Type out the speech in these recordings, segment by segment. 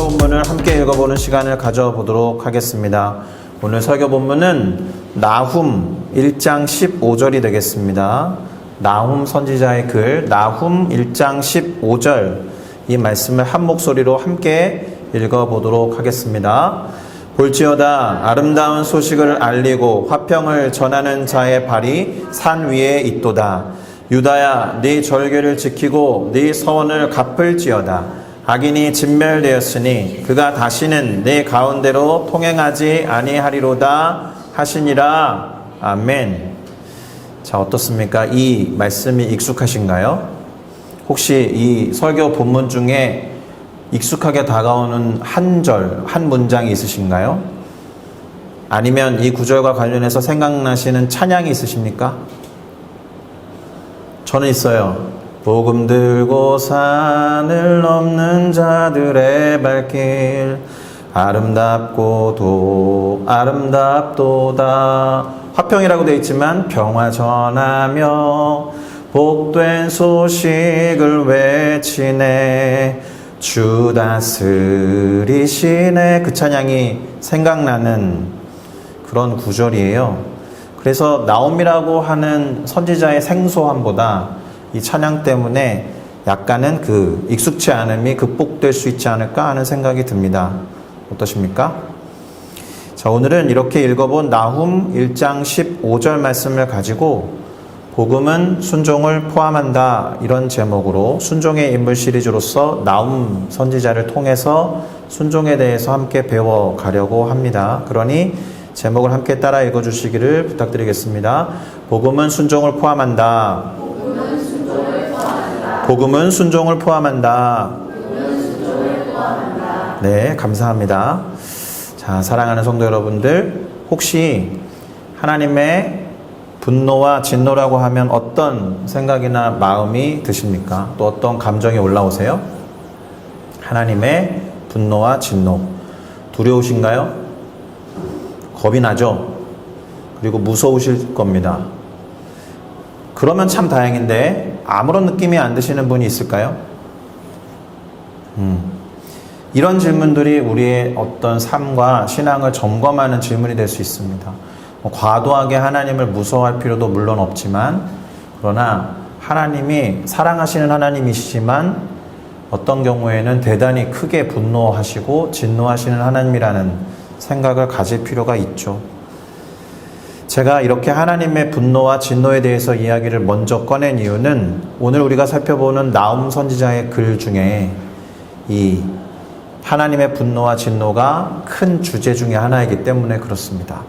설교 본문을 함께 읽어보는 시간을 가져보도록 하겠습니다. 오늘 설교 본문은 나훔 1장 15절이 되겠습니다. 나훔 선지자의 글 나훔 1장 15절 이 말씀을 한 목소리로 함께 읽어보도록 하겠습니다. 볼지어다 아름다운 소식을 알리고 화평을 전하는 자의 발이 산 위에 있도다. 유다야 네 절개를 지키고 네 서원을 갚을지어다. 악인이 진멸되었으니 그가 다시는 내 가운데로 통행하지 아니하리로다 하시니라. 아멘. 자, 어떻습니까? 이 말씀이 익숙하신가요? 혹시 이 설교 본문 중에 익숙하게 다가오는 한 절, 한 문장이 있으신가요? 아니면 이 구절과 관련해서 생각나시는 찬양이 있으십니까? 저는 있어요. 복음 들고 산을 넘는 자들의 발길 아름답고도 아름답도다. 화평이라고 되어 있지만 평화 전하며 복된 소식을 외치네. 주 다스리시네. 그 찬양이 생각나는 그런 구절이에요. 그래서 나홈이라고 하는 선지자의 생소함보다 이 찬양 때문에 약간은 그 익숙치 않음이 극복될 수 있지 않을까 하는 생각이 듭니다. 어떠십니까? 자, 오늘은 이렇게 읽어본 나훔 1장 15절 말씀을 가지고 복음은 순종을 포함한다 이런 제목으로 순종의 인물 시리즈로서 나훔 선지자를 통해서 순종에 대해서 함께 배워가려고 합니다. 그러니 제목을 함께 따라 읽어주시기를 부탁드리겠습니다. 복음은 순종을 포함한다. 복음은 순종을 포함한다. 네, 감사합니다. 자, 사랑하는 성도 여러분들, 혹시 하나님의 분노와 진노라고 하면 어떤 생각이나 마음이 드십니까? 또 어떤 감정이 올라오세요? 하나님의 분노와 진노. 두려우신가요? 겁이 나죠? 그리고 무서우실 겁니다. 그러면 참 다행인데 아무런 느낌이 안 드시는 분이 있을까요? 이런 질문들이 우리의 어떤 삶과 신앙을 점검하는 질문이 될 수 있습니다. 과도하게 하나님을 무서워할 필요도 물론 없지만 그러나 하나님이 사랑하시는 하나님이시지만 어떤 경우에는 대단히 크게 분노하시고 진노하시는 하나님이라는 생각을 가질 필요가 있죠. 제가 이렇게 하나님의 분노와 진노에 대해서 이야기를 먼저 꺼낸 이유는 오늘 우리가 살펴보는 나훔 선지자의 글 중에 이 하나님의 분노와 진노가 큰 주제 중에 하나이기 때문에 그렇습니다.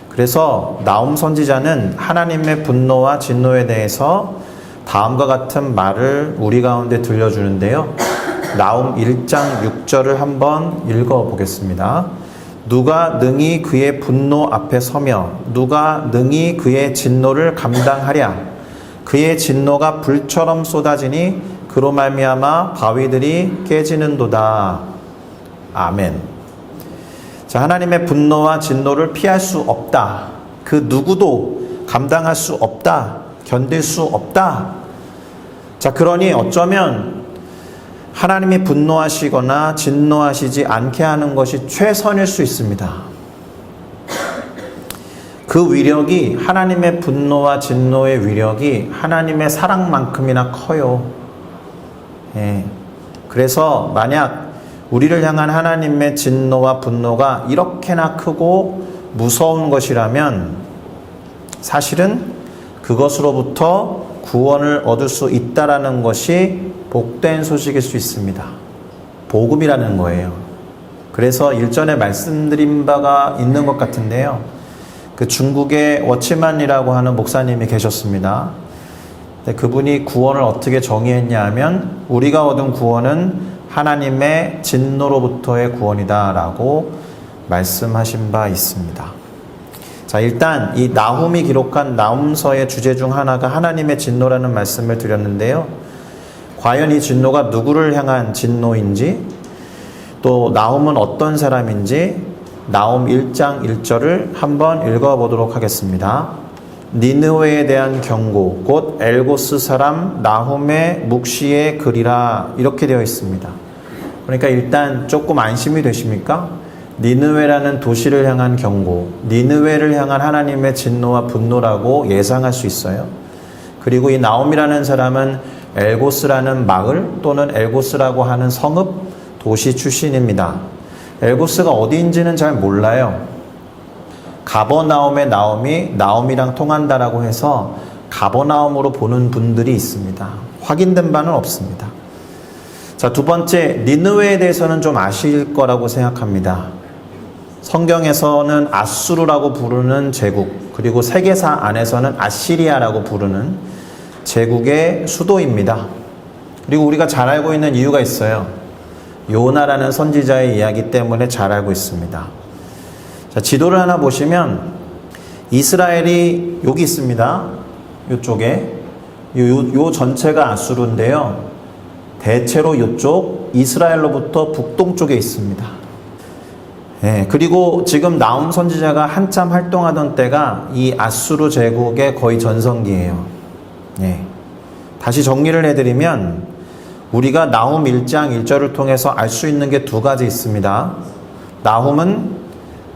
그래서 나훔 선지자는 하나님의 분노와 진노에 대해서 다음과 같은 말을 우리 가운데 들려주는데요. 나훔 1장 6절을 한번 읽어보겠습니다. 누가 능히 그의 분노 앞에 서며 누가 능히 그의 진노를 감당하랴. 그의 진노가 불처럼 쏟아지니 그로 말미암아 바위들이 깨지는도다. 아멘. 자, 하나님의 분노와 진노를 피할 수 없다. 그 누구도 감당할 수 없다. 견딜 수 없다. 자, 그러니 어쩌면 하나님이 분노하시거나 진노하시지 않게 하는 것이 최선일 수 있습니다. 그 위력이 하나님의 분노와 진노의 위력이 하나님의 사랑만큼이나 커요. 예. 그래서 만약 우리를 향한 하나님의 진노와 분노가 이렇게나 크고 무서운 것이라면 사실은 그것으로부터 구원을 얻을 수 있다라는 것이 복된 소식일 수 있습니다. 복음이라는 거예요. 그래서 일전에 말씀드린 바가 있는 것 같은데요. 그 중국의 워치만이라고 하는 목사님이 계셨습니다. 그분이 구원을 어떻게 정의했냐 하면 우리가 얻은 구원은 하나님의 진노로부터의 구원이다 라고 말씀하신 바 있습니다. 자, 일단 이 나훔이 기록한 나훔서의 주제 중 하나가 하나님의 진노라는 말씀을 드렸는데요. 과연 이 진노가 누구를 향한 진노인지 또 나훔은 어떤 사람인지 나훔 1장 1절을 한번 읽어보도록 하겠습니다. 니느웨에 대한 경고 곧 엘고스 사람 나훔의 묵시의 글이라 이렇게 되어 있습니다. 그러니까 일단 조금 안심이 되십니까? 니느웨라는 도시를 향한 경고, 니느웨를 향한 하나님의 진노와 분노라고 예상할 수 있어요. 그리고 이 나옴이라는 사람은 엘고스라는 마을 또는 엘고스라고 하는 성읍 도시 출신입니다. 엘고스가 어디인지는 잘 몰라요. 가버나움의 나옴이 나옴이랑 통한다라고 해서 가버나움으로 보는 분들이 있습니다. 확인된 바는 없습니다. 자, 두 번째, 니느웨에 대해서는 좀 아실 거라고 생각합니다. 성경에서는 아수르라고 부르는 제국, 그리고 세계사 안에서는 아시리아라고 부르는 제국의 수도입니다. 그리고 우리가 잘 알고 있는 이유가 있어요. 요나라는 선지자의 이야기 때문에 잘 알고 있습니다. 자, 지도를 하나 보시면 이스라엘이 여기 있습니다. 이쪽에 요 전체가 아수르인데요. 대체로 이쪽 이스라엘로부터 북동쪽에 있습니다. 예, 그리고 지금 나움 선지자가 한참 활동하던 때가 이 아수르 제국의 거의 전성기예요. 예, 다시 정리를 해드리면 우리가 나움 1장 1절을 통해서 알 수 있는 게 두 가지 있습니다. 나훔은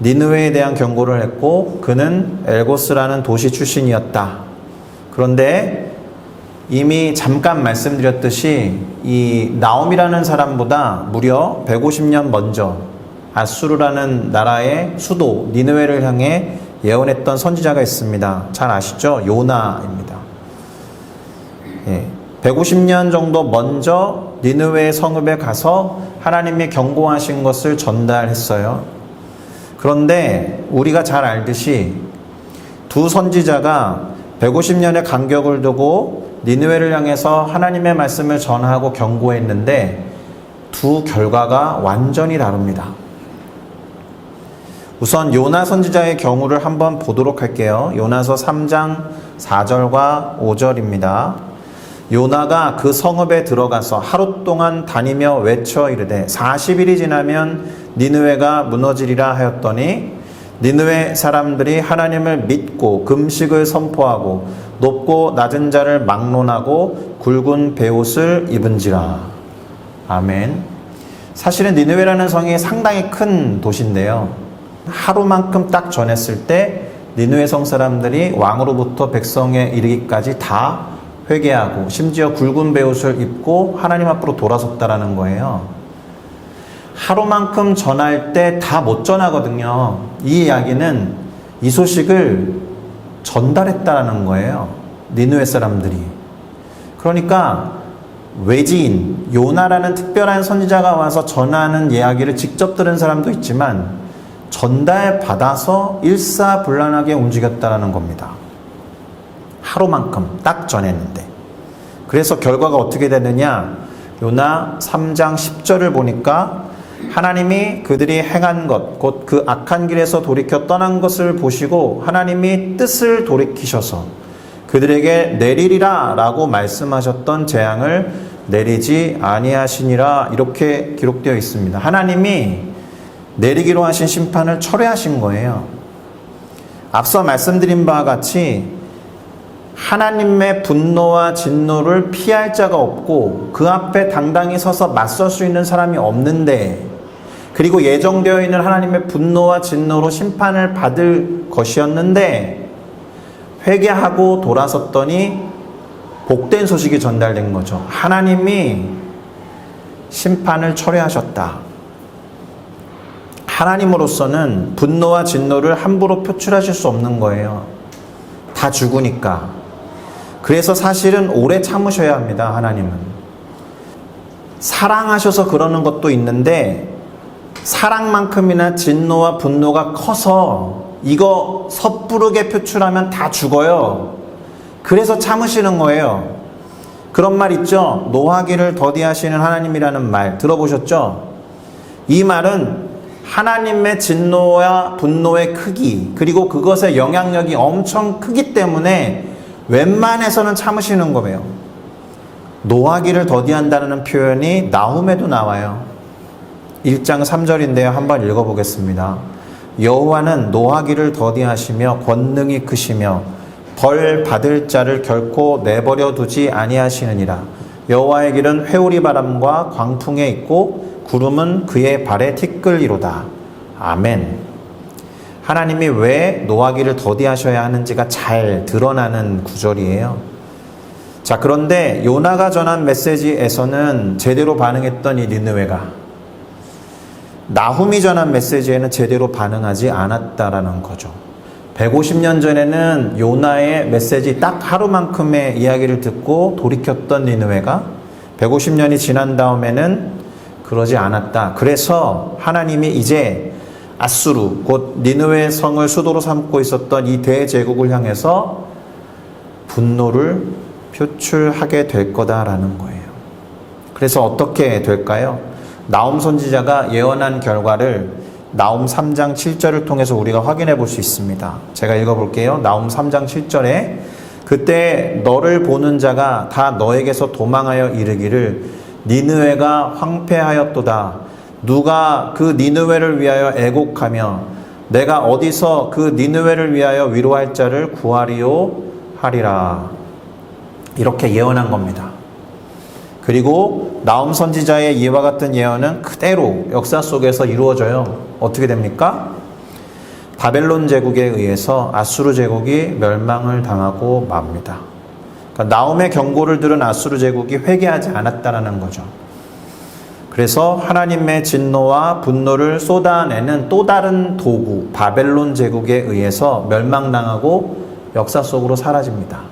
니느웨에 대한 경고를 했고 그는 엘고스라는 도시 출신이었다. 그런데 이미 잠깐 말씀드렸듯이 이 나움이라는 사람보다 무려 150년 먼저 아수르라는 나라의 수도 니느웨를 향해 예언했던 선지자가 있습니다. 잘 아시죠? 요나입니다. 예, 150년 정도 먼저 니느웨 성읍에 가서 하나님이 경고하신 것을 전달했어요. 그런데 우리가 잘 알듯이 두 선지자가 150년의 간격을 두고 니느웨를 향해서 하나님의 말씀을 전하고 경고했는데 두 결과가 완전히 다릅니다. 우선 요나 선지자의 경우를 한번 보도록 할게요. 요나서 3장 4절과 5절입니다. 요나가 그 성읍에 들어가서 하루 동안 다니며 외쳐 이르되 40일이 지나면 니느웨가 무너지리라 하였더니 니느웨 사람들이 하나님을 믿고 금식을 선포하고 높고 낮은 자를 막론하고 굵은 베옷을 입은지라. 아멘. 사실은 니느웨라는 성이 상당히 큰 도시인데요. 하루만큼 딱 전했을 때 니느웨 성 사람들이 왕으로부터 백성에 이르기까지 다 회개하고 심지어 굵은 베옷을 입고 하나님 앞으로 돌아섰다라는 거예요. 하루만큼 전할 때 다 못 전하거든요. 이 이야기는 이 소식을 전달했다라는 거예요. 니느웨 사람들이. 그러니까 외지인 요나라는 특별한 선지자가 와서 전하는 이야기를 직접 들은 사람도 있지만 전달받아서 일사불란하게 움직였다라는 겁니다. 하루만큼 딱 전했는데. 그래서 결과가 어떻게 되느냐? 요나 3장 10절을 보니까 하나님이 그들이 행한 것, 곧 그 악한 길에서 돌이켜 떠난 것을 보시고 하나님이 뜻을 돌이키셔서 그들에게 내리리라 라고 말씀하셨던 재앙을 내리지 아니하시니라, 이렇게 기록되어 있습니다. 하나님이 내리기로 하신 심판을 철회하신 거예요. 앞서 말씀드린 바와 같이 하나님의 분노와 진노를 피할 자가 없고 그 앞에 당당히 서서 맞설 수 있는 사람이 없는데, 그리고 예정되어 있는 하나님의 분노와 진노로 심판을 받을 것이었는데 회개하고 돌아섰더니 복된 소식이 전달된 거죠. 하나님이 심판을 철회하셨다. 하나님으로서는 분노와 진노를 함부로 표출하실 수 없는 거예요. 다 죽으니까. 그래서 사실은 오래 참으셔야 합니다. 하나님은 사랑하셔서 그러는 것도 있는데 사랑만큼이나 진노와 분노가 커서 이거 섣부르게 표출하면 다 죽어요. 그래서 참으시는 거예요. 그런 말 있죠? 노하기를 더디하시는 하나님이라는 말 들어보셨죠? 이 말은 하나님의 진노와 분노의 크기, 그리고 그것의 영향력이 엄청 크기 때문에 웬만해서는 참으시는 거예요. 노하기를 더디한다는 표현이 나훔에도 나와요. 1장 3절인데요. 한번 읽어보겠습니다. 여호와는 노하기를 더디하시며 권능이 크시며 벌 받을 자를 결코 내버려 두지 아니하시느니라. 여호와의 길은 회오리 바람과 광풍에 있고 구름은 그의 발에 티끌이로다. 아멘. 하나님이 왜 노하기를 더디하셔야 하는지가 잘 드러나는 구절이에요. 자, 그런데 요나가 전한 메시지에서는 제대로 반응했던 이 니느웨가 나훔이 전한 메시지에는 제대로 반응하지 않았다라는 거죠. 150년 전에는 요나의 메시지 딱 하루만큼의 이야기를 듣고 돌이켰던 니느웨가 150년이 지난 다음에는 그러지 않았다. 그래서 하나님이 이제 아수르, 곧 니느웨 성을 수도로 삼고 있었던 이 대제국을 향해서 분노를 표출하게 될 거다라는 거예요. 그래서 어떻게 될까요? 나훔 선지자가 예언한 결과를 나훔 3장 7절을 통해서 우리가 확인해 볼 수 있습니다. 제가 읽어볼게요. 나훔 3장 7절에 그때 너를 보는 자가 다 너에게서 도망하여 이르기를 니느웨가 황폐하였도다. 누가 그 니느웨를 위하여 애곡하며 내가 어디서 그 니느웨를 위하여 위로할 자를 구하리요 하리라. 이렇게 예언한 겁니다. 그리고 나훔 선지자의 이와 같은 예언은 그대로 역사 속에서 이루어져요. 어떻게 됩니까? 바벨론 제국에 의해서 아수르 제국이 멸망을 당하고 맙니다. 그러니까 나훔의 경고를 들은 아수르 제국이 회개하지 않았다는 거죠. 그래서 하나님의 진노와 분노를 쏟아내는 또 다른 도구, 바벨론 제국에 의해서 멸망당하고 역사 속으로 사라집니다.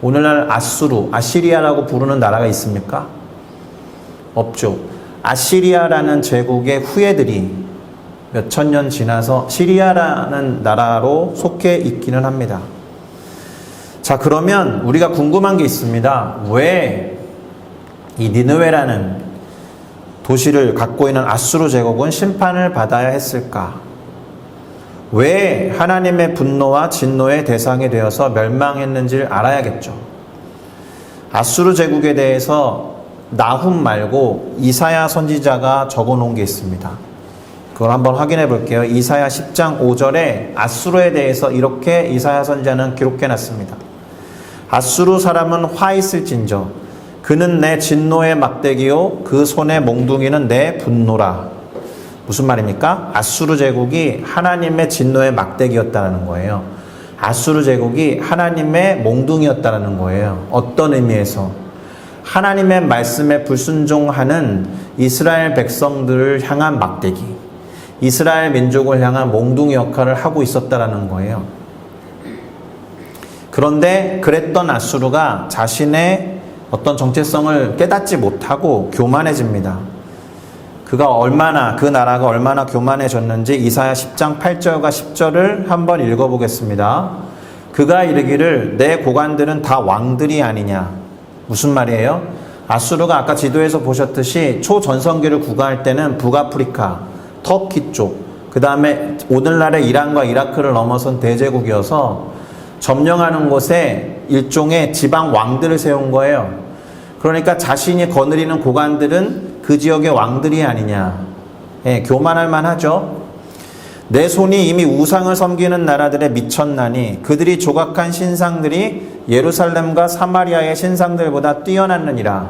오늘날 아수르, 아시리아라고 부르는 나라가 있습니까? 없죠. 아시리아라는 제국의 후예들이 몇천 년 지나서 시리아라는 나라로 속해 있기는 합니다. 자, 그러면 우리가 궁금한 게 있습니다. 왜 이 니느웨라는 도시를 갖고 있는 아수르 제국은 심판을 받아야 했을까? 왜 하나님의 분노와 진노의 대상이 되어서 멸망했는지를 알아야겠죠. 아수르 제국에 대해서 나훔 말고 이사야 선지자가 적어 놓은 게 있습니다. 그걸 한번 확인해 볼게요. 이사야 10장 5절에 아수르에 대해서 이렇게 이사야 선지자는 기록해 놨습니다. 아수르 사람은 화 있을진저 그는 내 진노의 막대기요 그 손의 몽둥이는 내 분노라. 무슨 말입니까? 아수르 제국이 하나님의 진노의 막대기였다는 거예요. 아수르 제국이 하나님의 몽둥이였다는 거예요. 어떤 의미에서? 하나님의 말씀에 불순종하는 이스라엘 백성들을 향한 막대기, 이스라엘 민족을 향한 몽둥이 역할을 하고 있었다는 거예요. 그런데 그랬던 아수르가 자신의 어떤 정체성을 깨닫지 못하고 교만해집니다. 그 나라가 얼마나 교만해졌는지 이사야 10장 8절과 10절을 한번 읽어보겠습니다. 그가 이르기를 내 고관들은 다 왕들이 아니냐. 무슨 말이에요? 아수르가 아까 지도에서 보셨듯이 초전성기를 구가할 때는 북아프리카, 터키 쪽, 그 다음에 오늘날의 이란과 이라크를 넘어선 대제국이어서 점령하는 곳에 일종의 지방 왕들을 세운 거예요. 그러니까 자신이 거느리는 고관들은 그 지역의 왕들이 아니냐. 예, 교만할 만하죠. 내 손이 이미 우상을 섬기는 나라들에 미쳤나니 그들이 조각한 신상들이 예루살렘과 사마리아의 신상들보다 뛰어났느니라.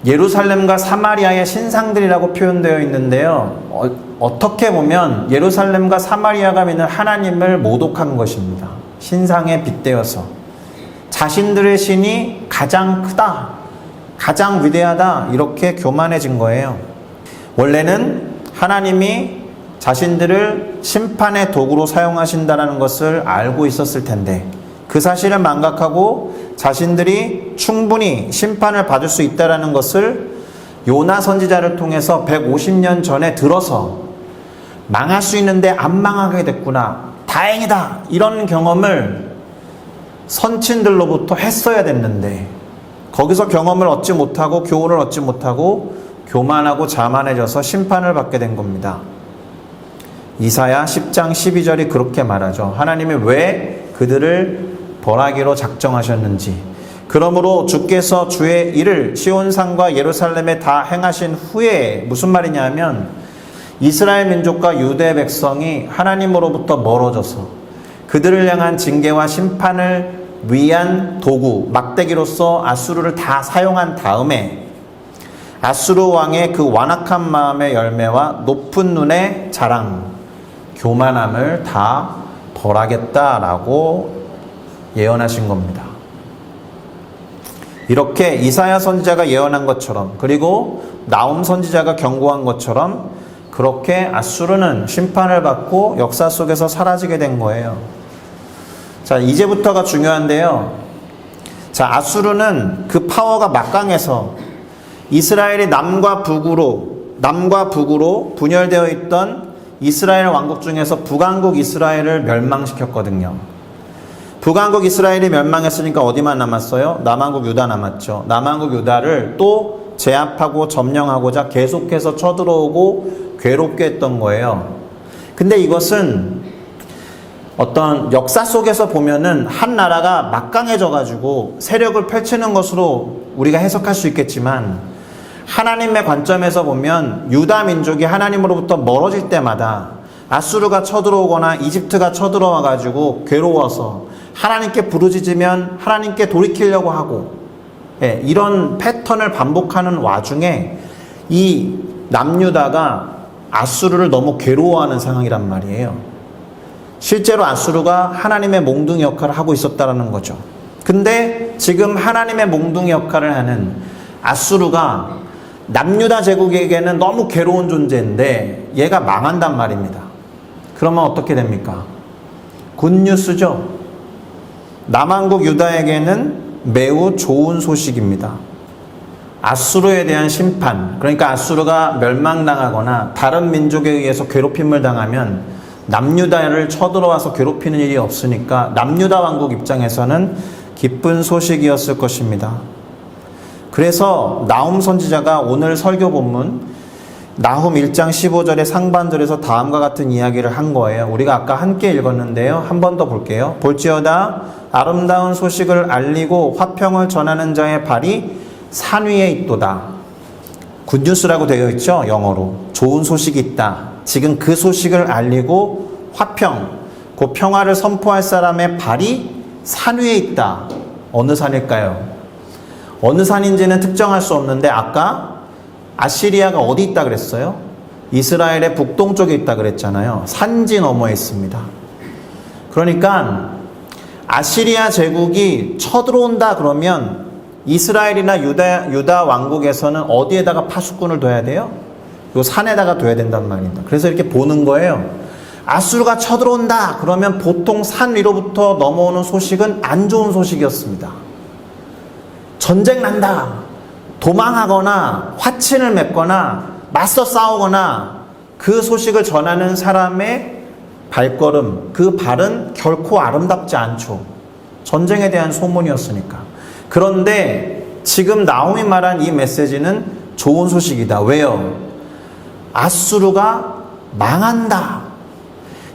예루살렘과 사마리아의 신상들이라고 표현되어 있는데요. 어떻게 보면 예루살렘과 사마리아가 믿는 하나님을 모독한 것입니다. 신상에 빗대어서 자신들의 신이 가장 크다, 가장 위대하다, 이렇게 교만해진 거예요. 원래는 하나님이 자신들을 심판의 도구로 사용하신다는 것을 알고 있었을 텐데 그 사실을 망각하고 자신들이 충분히 심판을 받을 수 있다는 것을 요나 선지자를 통해서 150년 전에 들어서 망할 수 있는데 안 망하게 됐구나, 다행이다, 이런 경험을 선친들로부터 했어야 됐는데 거기서 경험을 얻지 못하고 교훈을 얻지 못하고 교만하고 자만해져서 심판을 받게 된 겁니다. 이사야 10장 12절이 그렇게 말하죠. 하나님이 왜 그들을 벌하기로 작정하셨는지. 그러므로 주께서 주의 일을 시온산과 예루살렘에 다 행하신 후에, 무슨 말이냐 하면 이스라엘 민족과 유대 백성이 하나님으로부터 멀어져서 그들을 향한 징계와 심판을 위한 도구, 막대기로서 아수르를 다 사용한 다음에 아수르 왕의 그 완악한 마음의 열매와 높은 눈의 자랑, 교만함을 다 벌하겠다라고 예언하신 겁니다. 이렇게 이사야 선지자가 예언한 것처럼, 그리고 나훔 선지자가 경고한 것처럼 그렇게 아수르는 심판을 받고 역사 속에서 사라지게 된 거예요. 자, 이제부터가 중요한데요. 자, 아수르는 그 파워가 막강해서 이스라엘이 남과 북으로 분열되어 있던 이스라엘 왕국 중에서 북왕국 이스라엘을 멸망시켰거든요. 북왕국 이스라엘이 멸망했으니까 어디만 남았어요? 남왕국 유다 남았죠. 남왕국 유다를 또 제압하고 점령하고자 계속해서 쳐들어오고 괴롭게 했던 거예요. 근데 이것은 어떤 역사 속에서 보면은 한 나라가 막강해져 가지고 세력을 펼치는 것으로 우리가 해석할 수 있겠지만, 하나님의 관점에서 보면 유다 민족이 하나님으로부터 멀어질 때마다 아수르가 쳐들어오거나 이집트가 쳐들어와 가지고 괴로워서 하나님께 부르짖으면 하나님께 돌이키려고 하고, 이런 패턴을 반복하는 와중에 이 남유다가 아수르를 너무 괴로워하는 상황이란 말이에요. 실제로 아수르가 하나님의 몽둥이 역할을 하고 있었다는 거죠. 근데 지금 하나님의 몽둥이 역할을 하는 아수르가 남유다 제국에게는 너무 괴로운 존재인데 얘가 망한단 말입니다. 그러면 어떻게 됩니까? 굿뉴스죠. 남왕국 유다에게는 매우 좋은 소식입니다. 아수르에 대한 심판, 그러니까 아수르가 멸망당하거나 다른 민족에 의해서 괴롭힘을 당하면 남유다를 쳐들어와서 괴롭히는 일이 없으니까 남유다 왕국 입장에서는 기쁜 소식이었을 것입니다. 그래서 나훔 선지자가 오늘 설교 본문 나훔 1장 15절의 상반절에서 다음과 같은 이야기를 한 거예요. 우리가 아까 함께 읽었는데요. 한 번 더 볼게요. 볼지어다 아름다운 소식을 알리고 화평을 전하는 자의 발이 산 위에 있도다. 굿뉴스라고 되어 있죠. 영어로. 좋은 소식이 있다. 지금 그 소식을 알리고 화평, 그 평화를 선포할 사람의 발이 산 위에 있다. 어느 산일까요? 어느 산인지는 특정할 수 없는데 아까 아시리아가 어디 있다 그랬어요? 이스라엘의 북동쪽에 있다 그랬잖아요. 산지 너머에 있습니다. 그러니까 아시리아 제국이 쳐들어온다 그러면 이스라엘이나 유다 왕국에서는 어디에다가 파수꾼을 둬야 돼요? 요 산에다가 둬야 된단 말입니다. 그래서 이렇게 보는 거예요. 아수르가 쳐들어온다 그러면 보통 산 위로부터 넘어오는 소식은 안 좋은 소식이었습니다. 전쟁 난다, 도망하거나 화친을 맺거나 맞서 싸우거나 그 소식을 전하는 사람의 발걸음, 그 발은 결코 아름답지 않죠. 전쟁에 대한 소문이었으니까. 그런데 지금 나홈이 말한 이 메시지는 좋은 소식이다. 왜요? 아수르가 망한다.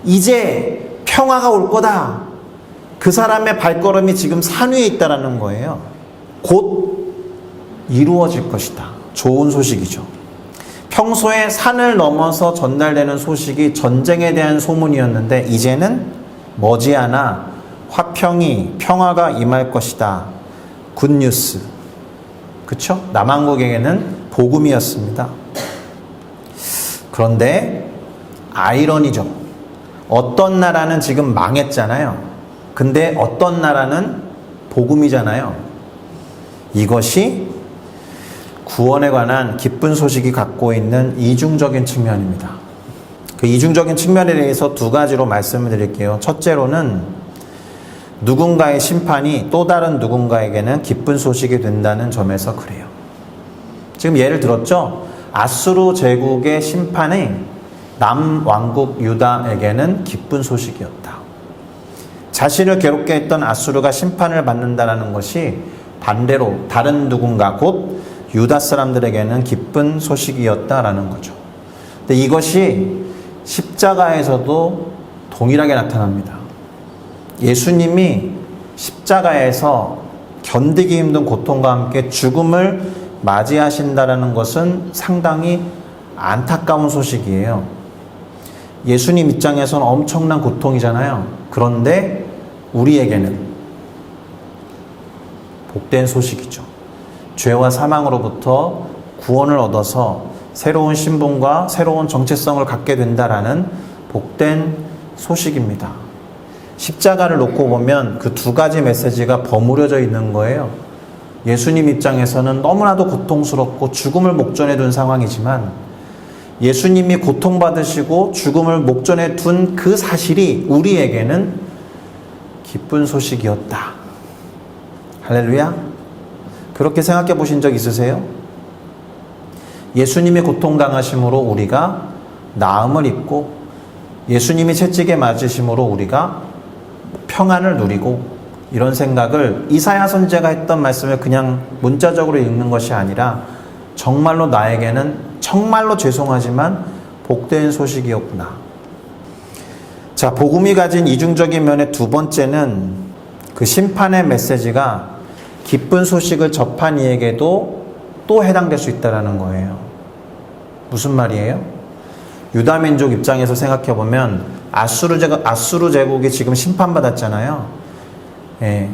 이제 평화가 올 거다. 그 사람의 발걸음이 지금 산 위에 있다라는 거예요. 곧 이루어질 것이다. 좋은 소식이죠. 평소에 산을 넘어서 전달되는 소식이 전쟁에 대한 소문이었는데 이제는 머지않아 평화가 임할 것이다. 굿뉴스. 그쵸? 남왕국에게는 복음이었습니다. 그런데 아이러니죠. 어떤 나라는 지금 망했잖아요. 근데 어떤 나라는 복음이잖아요. 이것이 구원에 관한 기쁜 소식이 갖고 있는 이중적인 측면입니다. 그 이중적인 측면에 대해서 두 가지로 말씀을 드릴게요. 첫째로는 누군가의 심판이 또 다른 누군가에게는 기쁜 소식이 된다는 점에서 그래요. 지금 예를 들었죠? 아수르 제국의 심판이 남왕국 유다에게는 기쁜 소식이었다. 자신을 괴롭게 했던 아수르가 심판을 받는다는 것이 반대로 다른 누군가 곧 유다 사람들에게는 기쁜 소식이었다라는 거죠. 근데 이것이 십자가에서도 동일하게 나타납니다. 예수님이 십자가에서 견디기 힘든 고통과 함께 죽음을 맞이하신다라는 것은 상당히 안타까운 소식이에요. 예수님 입장에서는 엄청난 고통이잖아요. 그런데 우리에게는 복된 소식이죠. 죄와 사망으로부터 구원을 얻어서 새로운 신분과 새로운 정체성을 갖게 된다라는 복된 소식입니다. 십자가를 놓고 보면 그 두 가지 메시지가 버무려져 있는 거예요. 예수님 입장에서는 너무나도 고통스럽고 죽음을 목전에 둔 상황이지만 예수님이 고통받으시고 죽음을 목전에 둔 그 사실이 우리에게는 기쁜 소식이었다. 할렐루야. 그렇게 생각해 보신 적 있으세요? 예수님이 고통당하심으로 우리가 나음을 입고 예수님이 채찍에 맞으심으로 우리가 평안을 누리고, 이런 생각을 이사야 선지자가 했던 말씀을 그냥 문자적으로 읽는 것이 아니라 정말로 나에게는 정말로 죄송하지만 복된 소식이었구나. 자, 복음이 가진 이중적인 면의 두 번째는 그 심판의 메시지가 기쁜 소식을 접한 이에게도 또 해당될 수 있다는 거예요. 무슨 말이에요? 유다 민족 입장에서 생각해 보면 아수르 제국이 지금 심판받았잖아요. 예.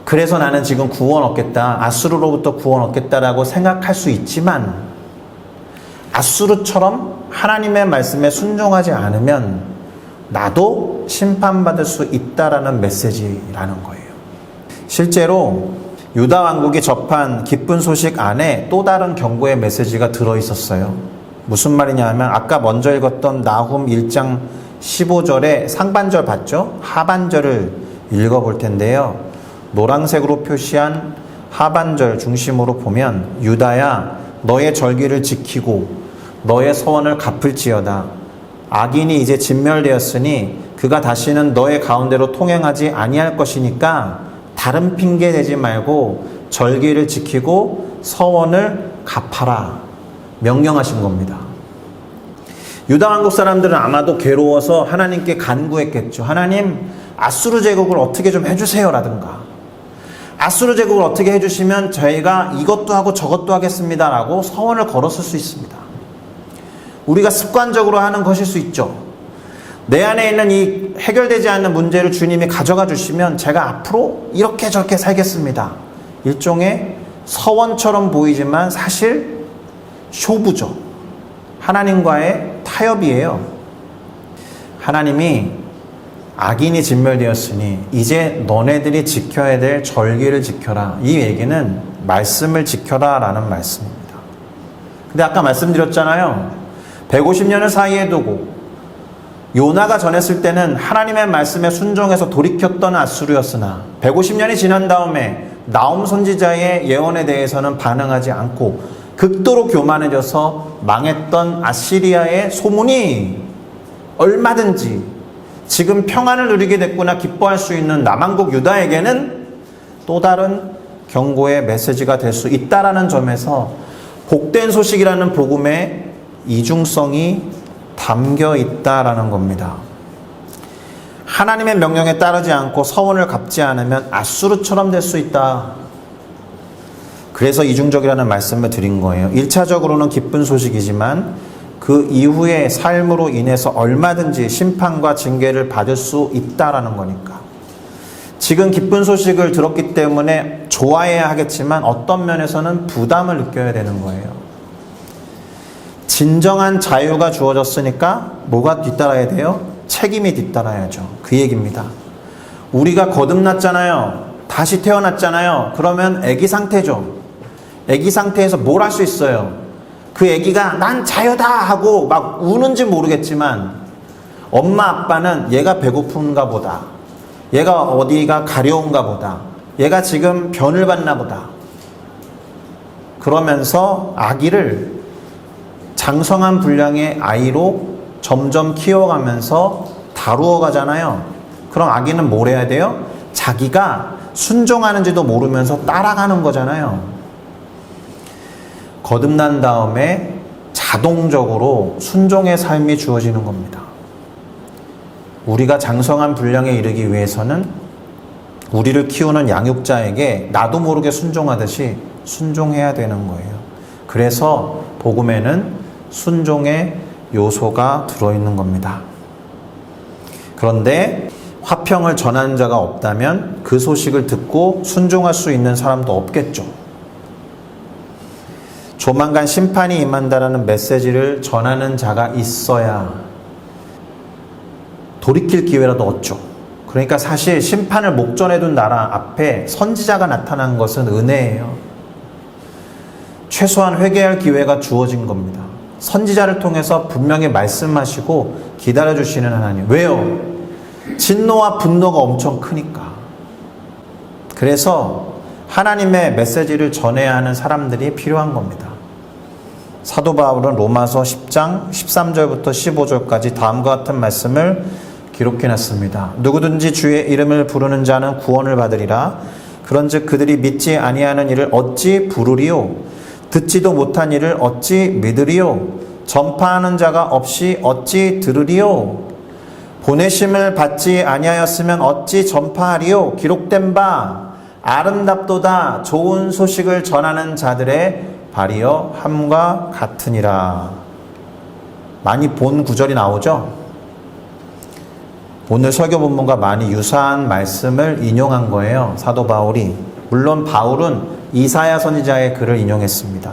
그래서 나는 지금 구원 얻겠다, 아수르로부터 구원 얻겠다라고 생각할 수 있지만, 아수르처럼 하나님의 말씀에 순종하지 않으면 나도 심판받을 수 있다라는 메시지라는 거예요. 실제로 유다 왕국이 접한 기쁜 소식 안에 또 다른 경고의 메시지가 들어있었어요. 무슨 말이냐 하면 아까 먼저 읽었던 나훔 1장 15절의 상반절 봤죠? 하반절을 읽어볼 텐데요. 노란색으로 표시한 하반절 중심으로 보면, 유다야 너의 절기를 지키고 너의 서원을 갚을지어다. 악인이 이제 진멸되었으니 그가 다시는 너의 가운데로 통행하지 아니할 것이니까 다른 핑계 대지 말고 절기를 지키고 서원을 갚아라. 명령하신 겁니다. 유다 왕국 사람들은 아마도 괴로워서 하나님께 간구했겠죠. 하나님, 아수르 제국을 어떻게 좀 해주세요 라든가, 아수르 제국을 어떻게 해주시면 저희가 이것도 하고 저것도 하겠습니다 라고 서원을 걸었을 수 있습니다. 우리가 습관적으로 하는 것일 수 있죠. 내 안에 있는 이 해결되지 않는 문제를 주님이 가져가 주시면 제가 앞으로 이렇게 저렇게 살겠습니다. 일종의 서원처럼 보이지만 사실 쇼부죠. 하나님과의 타협이에요. 하나님이 악인이 진멸되었으니 이제 너네들이 지켜야 될 절기를 지켜라. 이 얘기는 말씀을 지켜라 라는 말씀입니다. 근데 아까 말씀드렸잖아요. 150년을 사이에 두고 요나가 전했을 때는 하나님의 말씀에 순종해서 돌이켰던 아수르였으나 150년이 지난 다음에 나훔 선지자의 예언에 대해서는 반응하지 않고 극도로 교만해져서 망했던 아시리아의 소문이 얼마든지 지금 평안을 누리게 됐구나 기뻐할 수 있는 남왕국 유다에게는 또 다른 경고의 메시지가 될 수 있다라는 점에서 복된 소식이라는 복음의 이중성이 담겨 있다라는 겁니다. 하나님의 명령에 따르지 않고 서원을 갚지 않으면 아수르처럼 될 수 있다. 그래서 이중적이라는 말씀을 드린 거예요. 1차적으로는 기쁜 소식이지만 그 이후의 삶으로 인해서 얼마든지 심판과 징계를 받을 수 있다라는 거니까. 지금 기쁜 소식을 들었기 때문에 좋아해야 하겠지만 어떤 면에서는 부담을 느껴야 되는 거예요. 진정한 자유가 주어졌으니까 뭐가 뒤따라야 돼요? 책임이 뒤따라야죠. 그 얘기입니다. 우리가 거듭났잖아요. 다시 태어났잖아요. 그러면 아기 상태죠. 아기 상태에서 뭘 할 수 있어요? 그 아기가 난 자유다 하고 막 우는지 모르겠지만 엄마 아빠는 얘가 배고픈가 보다, 얘가 어디가 가려운가 보다, 얘가 지금 변을 받나 보다 그러면서 아기를 장성한 분량의 아이로 점점 키워가면서 다루어 가잖아요. 그럼 아기는 뭘 해야 돼요? 자기가 순종하는지도 모르면서 따라가는 거잖아요. 거듭난 다음에 자동적으로 순종의 삶이 주어지는 겁니다. 우리가 장성한 분량에 이르기 위해서는 우리를 키우는 양육자에게 나도 모르게 순종하듯이 순종해야 되는 거예요. 그래서 복음에는 순종의 요소가 들어있는 겁니다. 그런데 화평을 전하는 자가 없다면 그 소식을 듣고 순종할 수 있는 사람도 없겠죠. 조만간 심판이 임한다라는 메시지를 전하는 자가 있어야 돌이킬 기회라도 얻죠. 그러니까 사실 심판을 목전에 둔 나라 앞에 선지자가 나타난 것은 은혜예요. 최소한 회개할 기회가 주어진 겁니다. 선지자를 통해서 분명히 말씀하시고 기다려주시는 하나님. 왜요? 진노와 분노가 엄청 크니까. 그래서 하나님의 메시지를 전해야 하는 사람들이 필요한 겁니다. 사도 바울은 로마서 10장 13절부터 15절까지 다음과 같은 말씀을 기록해놨습니다. 누구든지 주의 이름을 부르는 자는 구원을 받으리라. 그런즉 그들이 믿지 아니하는 이를 어찌 부르리요? 듣지도 못한 이를 어찌 믿으리요? 전파하는 자가 없이 어찌 들으리요? 보내심을 받지 아니하였으면 어찌 전파하리요? 기록된 바 아름답도다 좋은 소식을 전하는 자들의 발이여 함과 같으니라. 많이 본 구절이 나오죠? 오늘 설교 본문과 많이 유사한 말씀을 인용한 거예요. 사도 바울이. 물론 바울은 이사야 선지자의 글을 인용했습니다.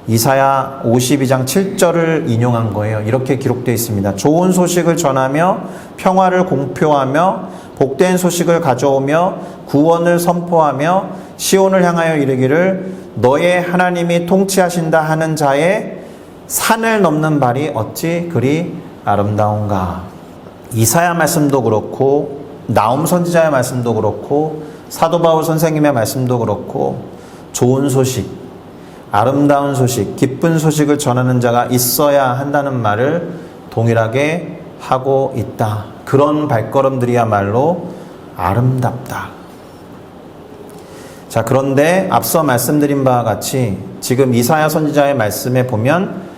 이사야 52장 7절을 인용한 거예요. 이렇게 기록되어 있습니다. 좋은 소식을 전하며 평화를 공표하며 복된 소식을 가져오며 구원을 선포하며 시온을 향하여 이르기를 너의 하나님이 통치하신다 하는 자의 산을 넘는 발이 어찌 그리 아름다운가. 이사야 말씀도 그렇고 나움 선지자의 말씀도 그렇고 사도 바울 선생님의 말씀도 그렇고 좋은 소식, 아름다운 소식, 기쁜 소식을 전하는 자가 있어야 한다는 말을 동일하게 하고 있다. 그런 발걸음들이야말로 아름답다. 자, 그런데 앞서 말씀드린 바와 같이 지금 이사야 선지자의 말씀에 보면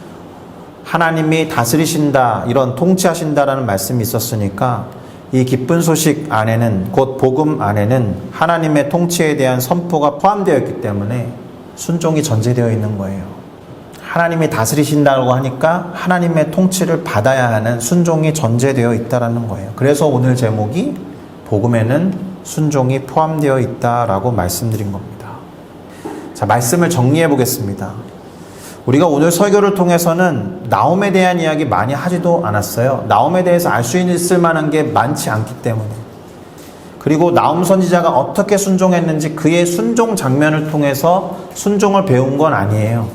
하나님이 다스리신다, 이런 통치하신다라는 말씀이 있었으니까 이 기쁜 소식 안에는, 곧 복음 안에는 하나님의 통치에 대한 선포가 포함되어 있기 때문에 순종이 전제되어 있는 거예요. 하나님이 다스리신다고 하니까 하나님의 통치를 받아야 하는 순종이 전제되어 있다라는 거예요. 그래서 오늘 제목이 복음에는 순종이 포함되어 있다라고 말씀드린 겁니다. 자, 말씀을 정리해 보겠습니다. 우리가 오늘 설교를 통해서는 나움에 대한 이야기 많이 하지도 않았어요. 나움에 대해서 알 수 있을 만한 게 많지 않기 때문에. 그리고 나움 선지자가 어떻게 순종했는지 그의 순종 장면을 통해서 순종을 배운 건 아니에요.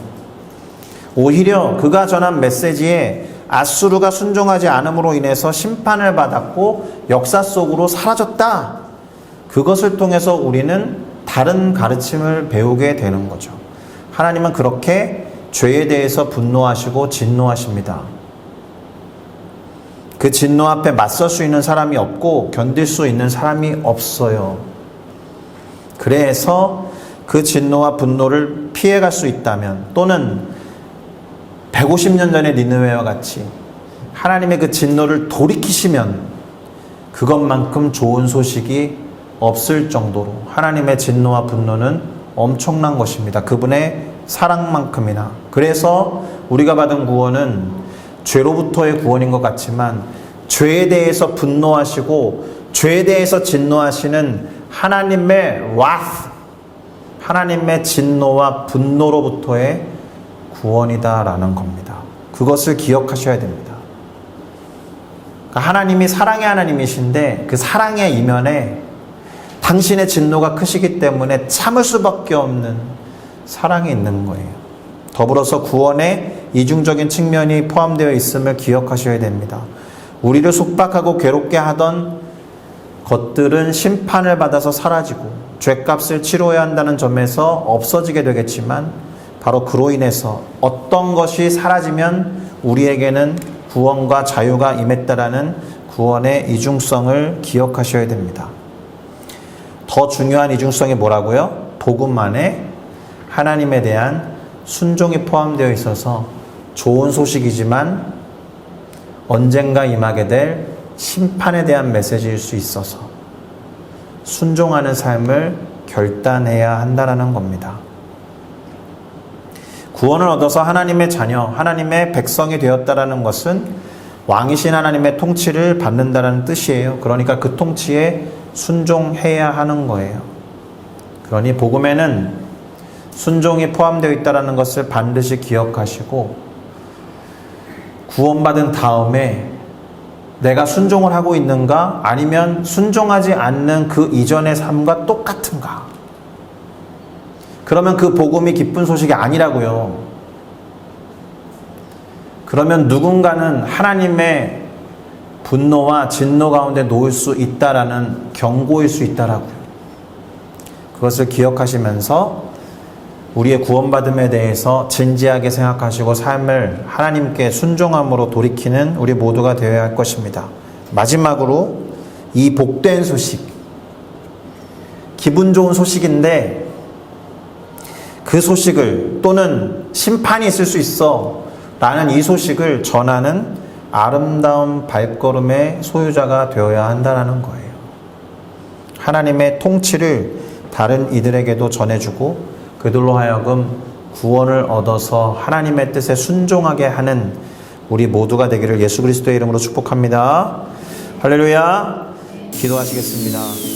오히려 그가 전한 메시지에 아수르가 순종하지 않음으로 인해서 심판을 받았고 역사 속으로 사라졌다. 그것을 통해서 우리는 다른 가르침을 배우게 되는 거죠. 하나님은 그렇게 죄에 대해서 분노하시고 진노하십니다. 그 진노 앞에 맞설 수 있는 사람이 없고 견딜 수 있는 사람이 없어요. 그래서 그 진노와 분노를 피해갈 수 있다면, 또는 150년 전의 니느웨와 같이 하나님의 그 진노를 돌이키시면 그것만큼 좋은 소식이 없을 정도로 하나님의 진노와 분노는 엄청난 것입니다. 그분의 사랑만큼이나. 그래서 우리가 받은 구원은 죄로부터의 구원인 것 같지만 죄에 대해서 분노하시고 죄에 대해서 진노하시는 하나님의 wrath, 하나님의 진노와 분노로부터의 구원이다라는 겁니다. 그것을 기억하셔야 됩니다. 그러니까 하나님이 사랑의 하나님이신데 그 사랑의 이면에 당신의 진노가 크시기 때문에 참을 수밖에 없는 사랑이 있는 거예요. 더불어서 구원에 이중적인 측면이 포함되어 있음을 기억하셔야 됩니다. 우리를 속박하고 괴롭게 하던 것들은 심판을 받아서 사라지고 죄값을 치러야 한다는 점에서 없어지게 되겠지만, 바로 그로 인해서 어떤 것이 사라지면 우리에게는 구원과 자유가 임했다라는 구원의 이중성을 기억하셔야 됩니다. 더 중요한 이중성이 뭐라고요? 복음 안에 하나님에 대한 순종이 포함되어 있어서 좋은 소식이지만 언젠가 임하게 될 심판에 대한 메시지일 수 있어서 순종하는 삶을 결단해야 한다는 겁니다. 구원을 얻어서 하나님의 자녀, 하나님의 백성이 되었다라는 것은 왕이신 하나님의 통치를 받는다는 뜻이에요. 그러니까 그 통치에 순종해야 하는 거예요. 그러니 복음에는 순종이 포함되어 있다는 것을 반드시 기억하시고, 구원받은 다음에 내가 순종을 하고 있는가, 아니면 순종하지 않는 그 이전의 삶과 똑같은가. 그러면 그 복음이 기쁜 소식이 아니라고요. 그러면 누군가는 하나님의 분노와 진노 가운데 놓일 수 있다라는 경고일 수 있다라고요. 그것을 기억하시면서 우리의 구원받음에 대해서 진지하게 생각하시고 삶을 하나님께 순종함으로 돌이키는 우리 모두가 되어야 할 것입니다. 마지막으로 이 복된 소식, 기분 좋은 소식인데 그 소식을, 또는 심판이 있을 수 있어 라는 이 소식을 전하는 아름다운 발걸음의 소유자가 되어야 한다는 거예요. 하나님의 통치를 다른 이들에게도 전해주고 그들로 하여금 구원을 얻어서 하나님의 뜻에 순종하게 하는 우리 모두가 되기를 예수 그리스도의 이름으로 축복합니다. 할렐루야. 기도하시겠습니다.